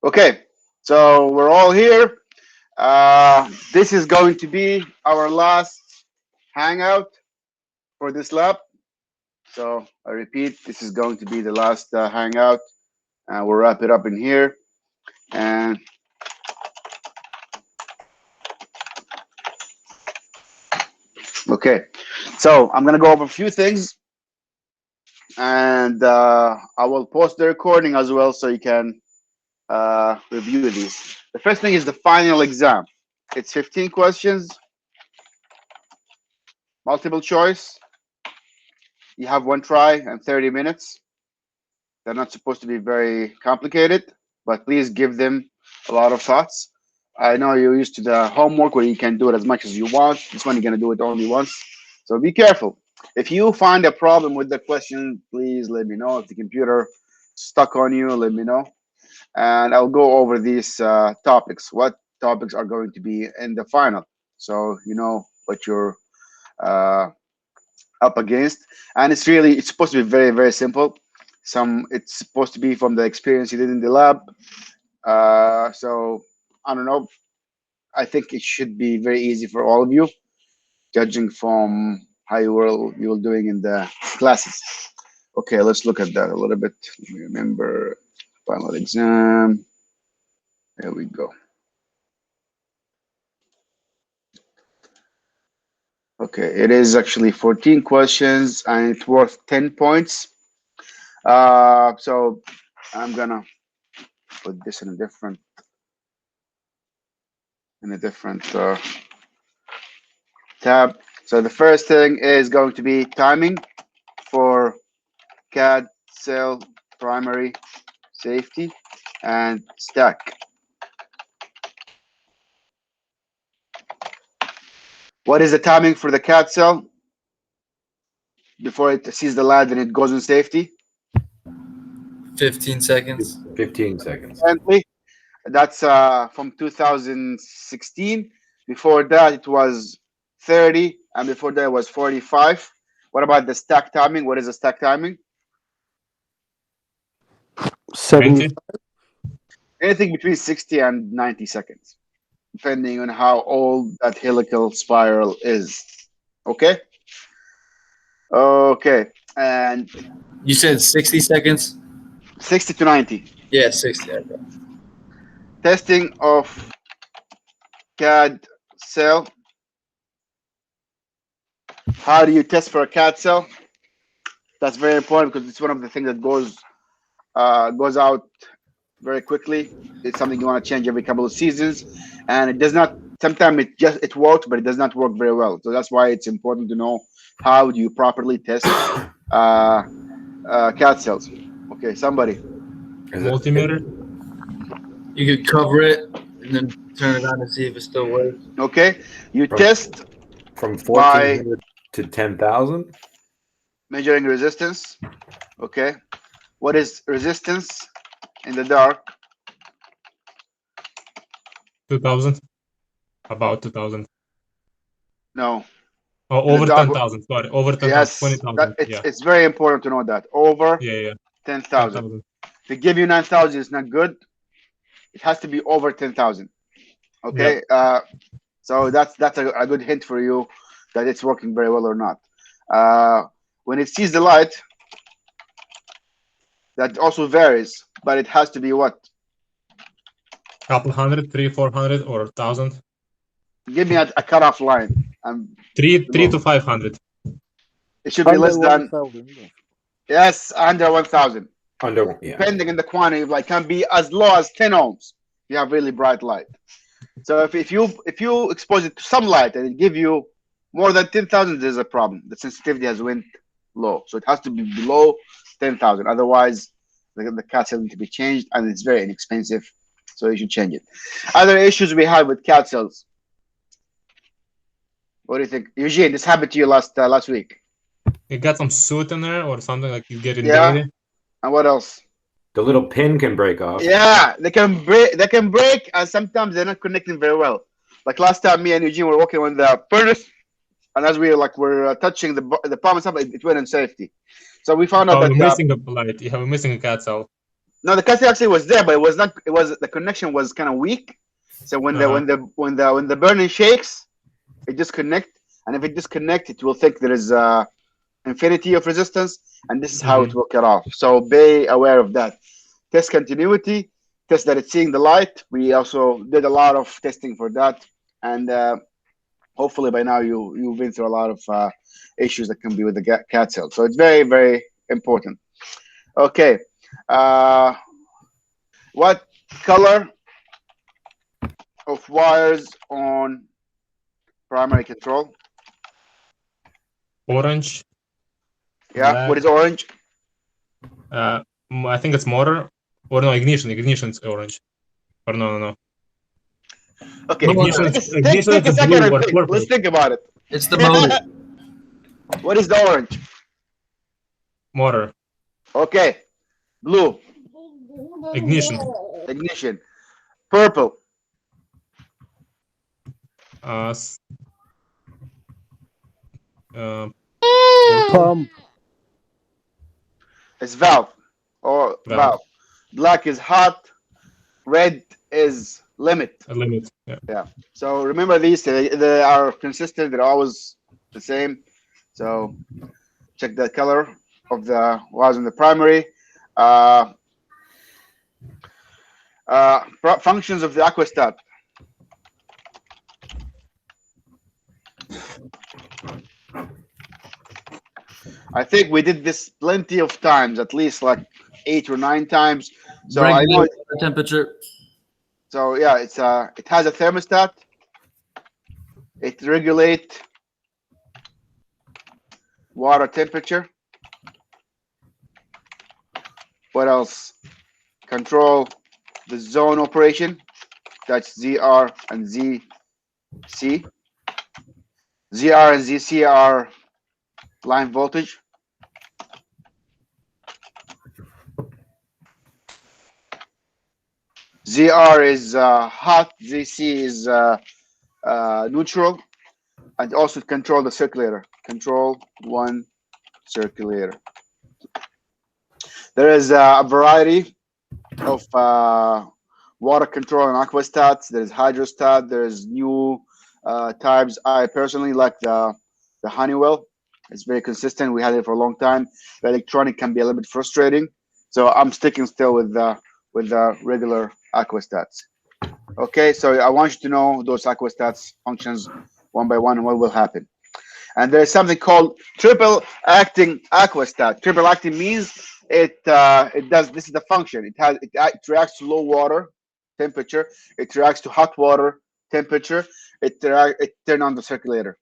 Okay, so we're all here. This is going to be our last hangout for this lab. So I repeat, this is going to be the last hangout. We'll wrap it up in here. And okay, so I'm gonna go over a few things, and I will post the recording as well, so you can review these. The first thing is the final exam. It's 15 questions, multiple choice. You have one try and 30 minutes. They're not supposed to be very complicated, but please give them a lot of thoughts. I know you're used to the homework where you can do it as much as you want. This one, you're going to do it only once. So be careful. If you find a problem with the question, please let me know. If the computer stuck on you, let me know. And I'll go over these topics. What topics are going to be in the final? So you know what you're uh, up against. And it's supposed to be very simple. It's supposed to be from the experience you did in the lab. So I don't know. I think it should be very easy for all of you, judging from how you were doing in the classes. Okay, let's look at that a little bit. Let me remember final exam. There we go. Okay, it is actually 14 questions and it's worth 10 points. So I'm gonna put this in a different tab. So the first thing is going to be timing for CAD cell primary safety and stack. What is the timing for the CAD cell before it sees the light and it goes in safety? 15 seconds. 15 seconds. Currently, that's from 2016. Before that, it was 30, and before that, it was 45. What about the stack timing? What is the stack timing? 70. Anything between 60 and 90 seconds, depending on how old that helical spiral is. Okay? Okay. And You said 60 seconds? 60 to 90. Yeah, 60. Okay. Testing of CAD cell. How do you test for a CAD cell? That's very important because it's one of the things that goes out very quickly. It's something you want to change every couple of seasons, and it does not. Sometimes it works, but it does not work very well. So that's why it's important to know how do you properly test CAD cells. Okay, somebody. Multimeter. You could cover it and then turn it on to see if it still works. Okay, you test From by 1400 to 10,000. measuring resistance. Okay, what is resistance in the dark? 2000. About 2000. No. Oh, over 10,000. Sorry, over 10,000. Yes, 20,000. it's very important to know that. Over Yeah. 10,000. 10,000. To give you 9,000 is not good. It has to be over 10,000. Okay. So that's a good hint for you that it's working very well or not. When it sees the light, that also varies, but it has to be what? Couple hundred, 300, 400, or 1,000. Give me a cutoff line. Three to 500. It should be less than. 1,000. Yes, under 1,000. Yeah. Depending on the quantity, like can be as low as 10 ohms. You have really bright light. So if you expose it to some light and it give you more than 10,000, there's a problem. The sensitivity has went low, so it has to be below 10,000. Otherwise, the CAD cell needs to be changed, and it's very inexpensive, so you should change it. Other issues we have with CAD cells. What do you think, Eugene? This happened to you last week. You got some soot in there or something, like you get it Yeah. dirty. And what else? The little pin can break off. Yeah, they can break, and sometimes they're not connecting very well. Like last time, me and Eugene were working on the furnace, and as we were touching the palm and stuff, it went in safety. So we found out Oh, that missing a light. You have a missing CAD cell. No, the capacitor actually was there, but it was not. It was the connection was kind of weak. So when the burner shakes, it disconnects, and if it disconnects, it will think there is infinity of resistance, and this is how it will cut off. So be aware of that. Test continuity, test that it's seeing the light. We also did a lot of testing for that, and hopefully by now you've been through a lot of issues that can be with the cat cell. So it's very, very important. Okay, what color of wires on primary control? Orange. Yeah, Black. what is orange? I think it's motor. Or no, ignition. Ignition's orange. Or no. Okay, Ignition take a is second blue and or think. purple. Let's think about it. It's the motor. What is the orange? Motor. Okay, blue. Ignition. Ignition. Purple. Pump. It's valve or valve. Black is hot. Red is limit. A limit. Yeah. So remember these. They are consistent. They're always the same. So check the color of the wires in the primary. Functions of the aquastat. I think we did this plenty of times, at least like 8 or 9 times. So I know the temperature. So yeah, it has a thermostat. It regulates water temperature. What else? Control the zone operation. That's ZR and ZC. ZR and ZC are line voltage. ZR is hot, ZC is neutral, and also control the circulator. Control one circulator. There is a variety of water control and aquastats. There's hydrostat. There's new types. I personally like the Honeywell. It's very consistent. We had it for a long time. The electronic can be a little bit frustrating, so I'm sticking still with the regular aquastats. Okay, so I want you to know those aquastats functions one by one and what will happen. And there's something called triple acting aquastat. Triple acting means it does, this is the function. It reacts to low water temperature. It reacts to hot water temperature. It turns on the circulator.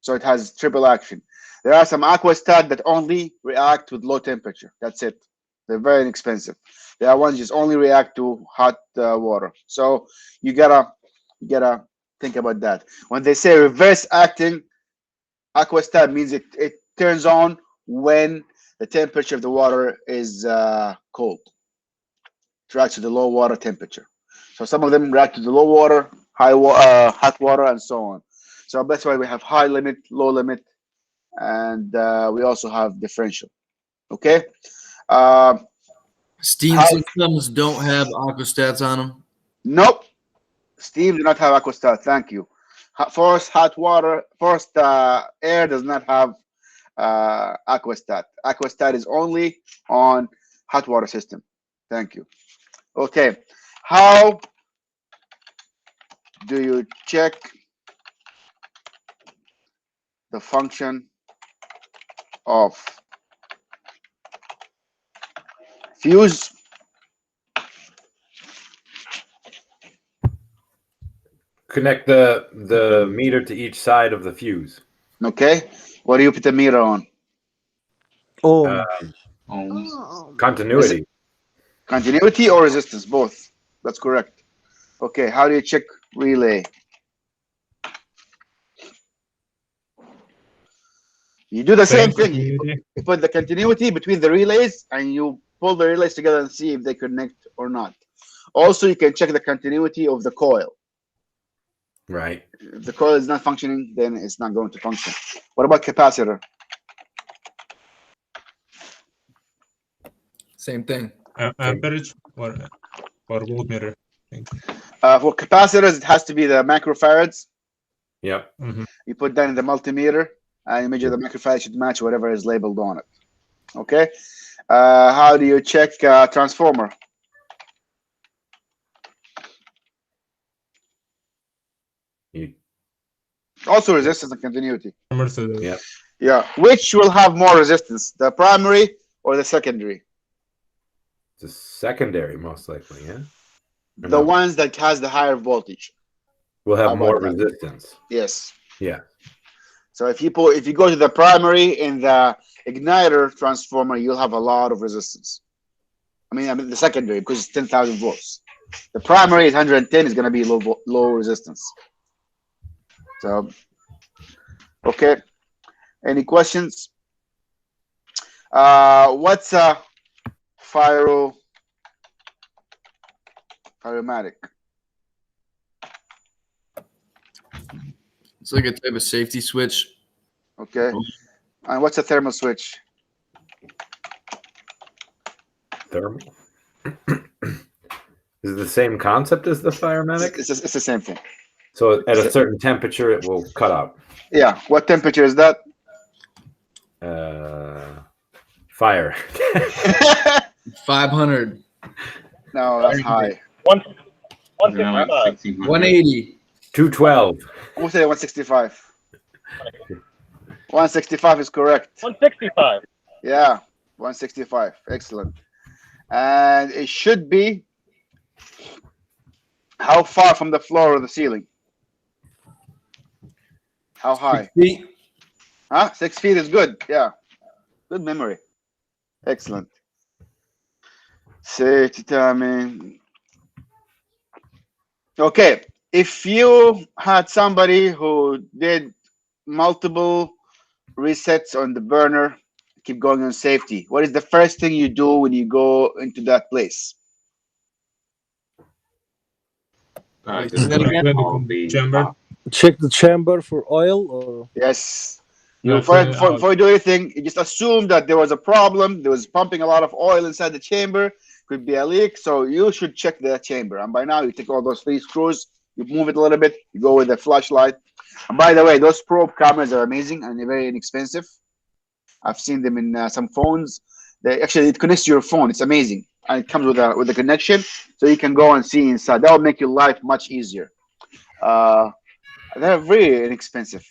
So it has triple action. There are some aquastat that only react with low temperature. That's it. They're very inexpensive. There are ones just only react to hot water. So you gotta think about that. When they say reverse acting aquastat, means it turns on when the temperature of the water is cold. It reacts to the low water temperature. So some of them react to the low water, hot water, and so on. So that's why we have high limit, low limit, and we also have differential. Okay. Steam systems don't have aquastats on them. Nope. Steam do not have aquastat. Thank you. Forced air does not have aquastat. Aquastat is only on hot water system. Thank you. Okay. How do you check the function of fuse? Connect the meter to each side of the fuse. Okay. What do you put the meter on? Continuity. Continuity or resistance? Both. That's correct. Okay. How do you check relay? You do the same thing. You put the continuity between the relays and you pull the relays together and see if they connect or not. Also, you can check the continuity of the coil. Right. If the coil is not functioning, then it's not going to function. What about capacitor? Same thing. amperage or voltmeter? For capacitors, it has to be the microfarads. Yep. You put that in the multimeter, and you measure the microfarad should match whatever is labeled on it. Okay. How do you check transformer? Also resistance and continuity. Yep. Yeah. Which will have more resistance, the primary or the secondary? The secondary, most likely, yeah. Or The no? ones that has the higher voltage. Will How have about more that? resistance. Yes. Yeah. So if you go to the primary in the igniter transformer, you'll have a lot of resistance. I mean the secondary, because it's 10,000 volts. The primary is 110, is going to be low resistance. So, okay. Any questions? What's a pyromatic? It's like a type of safety switch. Okay. And what's a thermal switch? Thermal. Is it the same concept as the firematic? It's the same thing. So at a certain temperature, it will cut out. Yeah. What temperature is that? Fire. 500. No, that's high. 165. 180. 212. We'll say 165. 165 is correct. 165. Yeah, 165. Excellent. And it should be how far from the floor or the ceiling? How high? 6 feet. Huh? 6 feet is good. Yeah. Good memory. Excellent. Safety timing. Okay. If you had somebody who did multiple resets on the burner, keep going on safety, what is the first thing you do when you go into that place? Say that again? Chamber. Check the chamber for oil or Yes. No, Before you do anything, you just assume that there was a problem. There was pumping a lot of oil inside the chamber. Could be a leak. So you should check the chamber. And by now, you take all those 3 screws, you move it a little bit, you go with a flashlight. And by the way, those probe cameras are amazing and they're very inexpensive. I've seen them in some phones. It connects to your phone. It's amazing. And it comes with a connection, so you can go and see inside. That will make your life much easier. They're very inexpensive.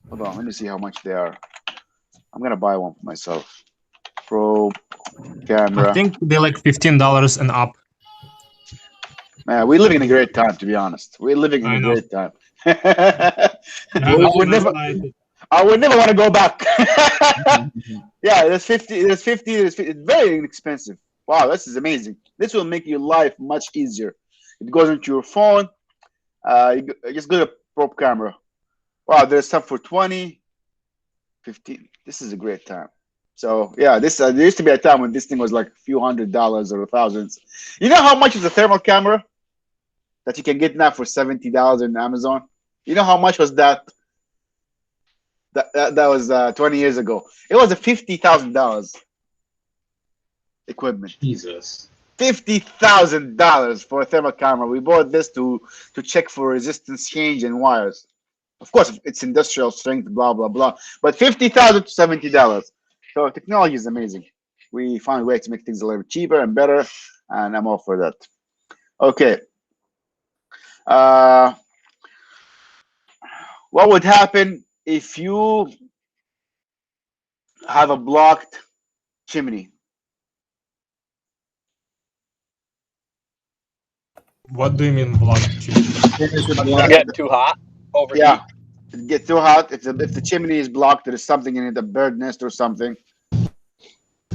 Hold on, let me see how much they are. I'm gonna buy one for myself. Probe camera. I think they're like $15 and up. Man, we're living in a great time, to be honest. We're living in I a know. great time. I I would never want to go back. Yeah, there's 50. It's very inexpensive. Wow, this is amazing. This will make your life much easier. It goes into your phone. You just go to probe camera. Wow, there's stuff for 20, 15. This is a great time. So yeah, there used to be a time when this thing was like a few $100s or thousands. You know how much is a thermal camera that you can get now for $70 in Amazon? You know how much was that? That was 20 years ago. It was a $50,000 equipment. Jesus. $50,000 for a thermal camera. We bought this to check for resistance change and wires. Of course, it's industrial strength, blah blah blah. But $50,000 to $70. So technology is amazing. We found a way to make things a little cheaper and better, and I'm all for that. Okay. What would happen if you have a blocked chimney? What do you mean blocked? get too hot? Overheat. Yeah, it gets too hot. If the chimney is blocked, there is something in it, a bird nest or something.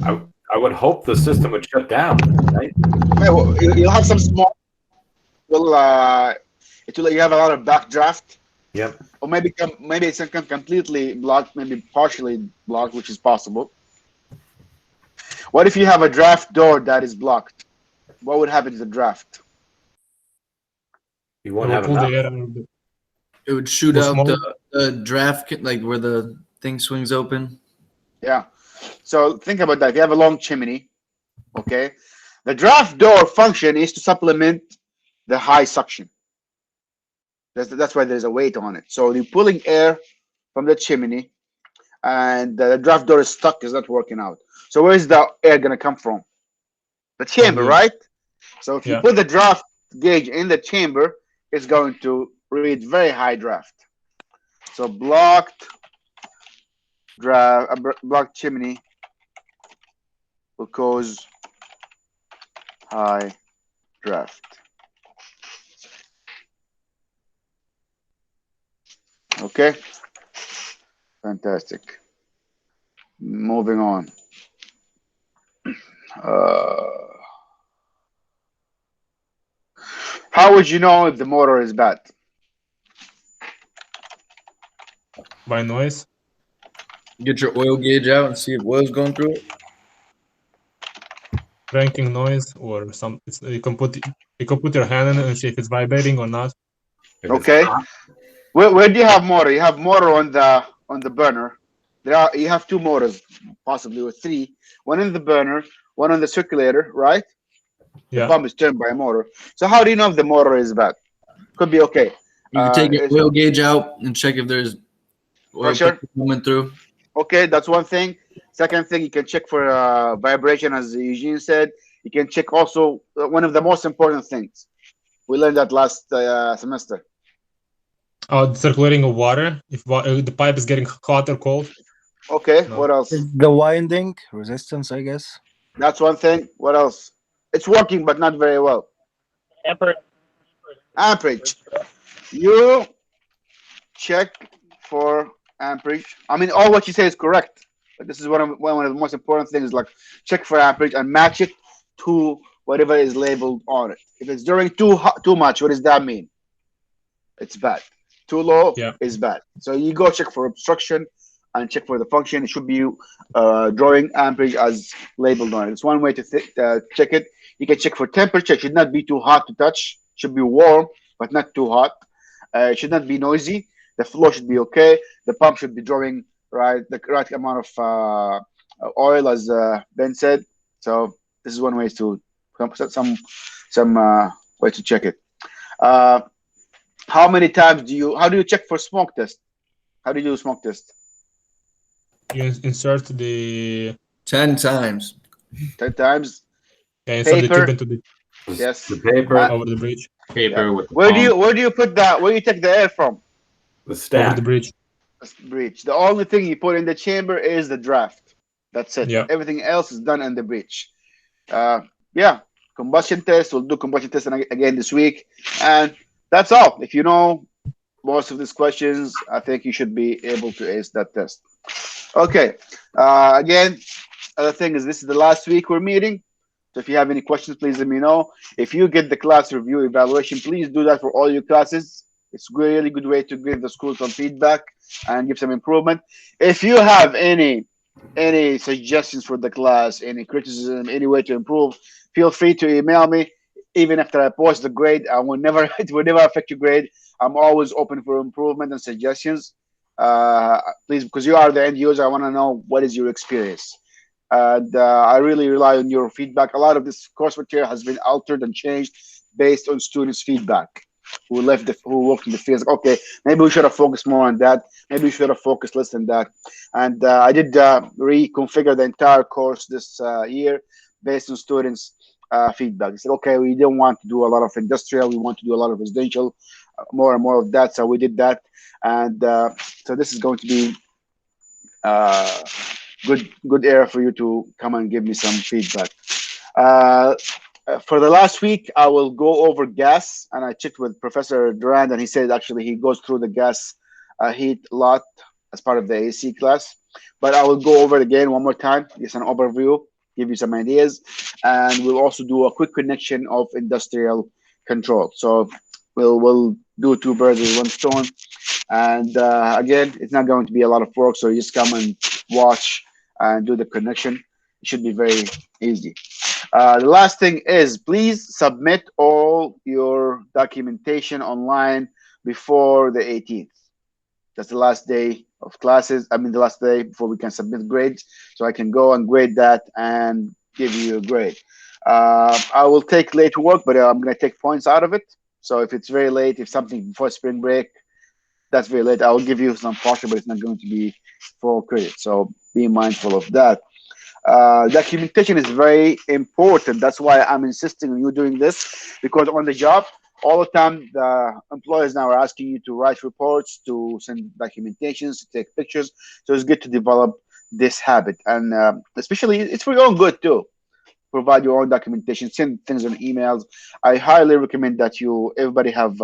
I would hope the system would shut down, right? You'll have some small. You have a lot of backdraft. Yep. Or maybe it's not completely blocked, maybe partially blocked, which is possible. What if you have a draft door that is blocked? What would happen to the draft? You won't have enough. It would shoot Or out small. the draft, like where the thing swings open. Yeah. So think about that. If you have a long chimney, okay, The draft door function is to supplement the high suction. That's why there's a weight on it. So you're pulling air from the chimney, and the draft door is stuck, is not working out. So where is the air going to come from? The chamber, right? So if you put the draft gauge in the chamber, it's going to read very high draft. So blocked chimney will cause high draft. Okay, fantastic. Moving on. How would you know if the motor is bad? By noise. Get your oil gauge out and see if oil's going through it. Cranking noise or some. You can put your hand in it and see if it's vibrating or not. Okay. Where do you have motor? You have motor on the burner. You have two motors, possibly, or three. One in the burner, one on the circulator, right? Yeah. The pump is turned by a motor. So how do you know if the motor is bad? Could be okay. You can take your oil gauge out and check if there's oil pressure coming through. Okay, that's one thing. Second thing, you can check for vibration, as Eugene said. You can check also one of the most important things. We learned that last semester. The circulating of water. If the pipe is getting hot or cold. Okay, what else? The winding resistance, I guess. That's one thing. What else? It's working, but not very well. Amperage. You check for amperage. I mean, all what you say is correct. But this is one of the most important things. Like, check for amperage and match it to whatever is labeled on it. If it's during too much, what does that mean? It's bad. Too low is bad. So you go check for obstruction and check for the function. It should be drawing amperage as labeled on it. It's one way to check it. You can check for temperature. It should not be too hot to touch. It should be warm, but not too hot. It should not be noisy. The flow should be okay. The pump should be drawing the right amount of oil, as Ben said. So this is one way to some way to check it. How many times how do you check for smoke test? How do you do smoke test? You insert the 10 times. 10 times. Yeah, insert the tube into the paper over the bridge. Paper with where do you put that? Where do you take the air from? The stack. Over the bridge. Bridge. The only thing you put in the chamber is the draft. That's it. Yeah. Everything else is done in the bridge. Combustion test. We'll do combustion test again this week, and that's all. If you know most of these questions, I think you should be able to ace that test. Okay. Again, other thing is this is the last week we're meeting. So if you have any questions, please let me know. If you get the class review evaluation, please do that for all your classes. It's a really good way to give the school some feedback and give some improvement. If you have any suggestions for the class, any criticism, any way to improve, feel free to email me. Even after I post the grade, it will never affect your grade. I'm always open for improvement and suggestions. Please, because you are the end user, I want to know what is your experience. And I really rely on your feedback. A lot of this course material has been altered and changed based on students' feedback who worked in the field. Okay, maybe we should have focused more on that. Maybe we should have focused less on that. And I did reconfigure the entire course this year based on students' feedback. They said, okay, we don't want to do a lot of industrial. We want to do a lot of residential, more and more of that. So we did that. And so this is going to be good area for you to come and give me some feedback. For the last week, I will go over gas, and I checked with Professor Durand, and he said actually he goes through the gas heat a lot as part of the AC class. But I will go over it again one more time, just an overview, give you some ideas, and we'll also do a quick connection of industrial control. So we'll do two birds with one stone. And again, it's not going to be a lot of work, so you just come and watch and do the connection. It should be very easy. The last thing is, please submit all your documentation online before the 18th. That's the last day of classes. I mean, the last day before we can submit grades, so I can go and grade that and give you a grade. I will take late work, but I'm going to take points out of it. So if it's very late, if something before spring break, that's very late, I will give you some partial, but it's not going to be full credit. So be mindful of that. Documentation is very important. That's why I'm insisting on you doing this, because on the job, all the time, the employers now are asking you to write reports, to send documentations, to take pictures. So it's good to develop this habit. And especially, it's for your own good too. Provide your own documentation, send things on emails. I highly recommend that everybody have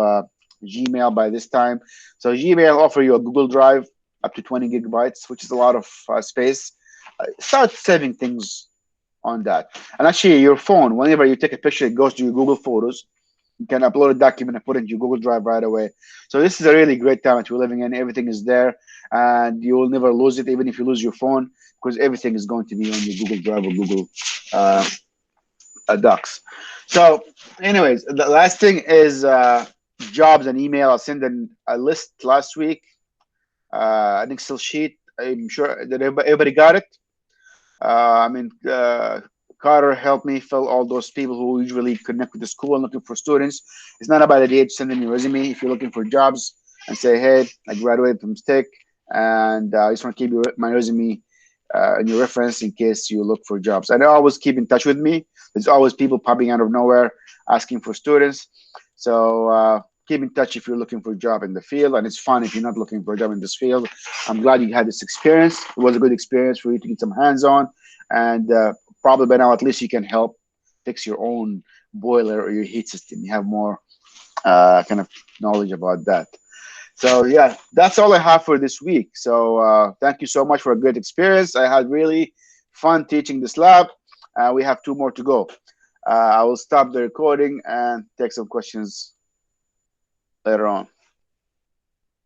Gmail by this time. So Gmail offer you a Google Drive up to 20 gigabytes, which is a lot of space. Start saving things on that. And actually, your phone, whenever you take a picture, it goes to your Google Photos. You can upload a document and put it in your Google Drive right away. So this is a really great time that we're living in. Everything is there, and you will never lose it, even if you lose your phone, because everything is going to be on your Google Drive or Google Docs. So, anyways, the last thing is jobs and email. I sent a list last week, an Excel sheet. I'm sure that everybody got it. Carter helped me fill all those people who usually connect with the school and looking for students. It's not about a day to send in your resume if you're looking for jobs and say, hey, I graduated from STIC, and I just want to keep my resume and your reference in case you look for jobs. And always keep in touch with me. There's always people popping out of nowhere asking for students. So keep in touch if you're looking for a job in the field. And it's fun if you're not looking for a job in this field. I'm glad you had this experience. It was a good experience for you to get some hands-on. And probably by now, at least you can help fix your own boiler or your heat system. You have more kind of knowledge about that. So yeah, that's all I have for this week. So thank you so much for a great experience. I had really fun teaching this lab. We have 2 more to go. I will stop the recording and take some questions later on.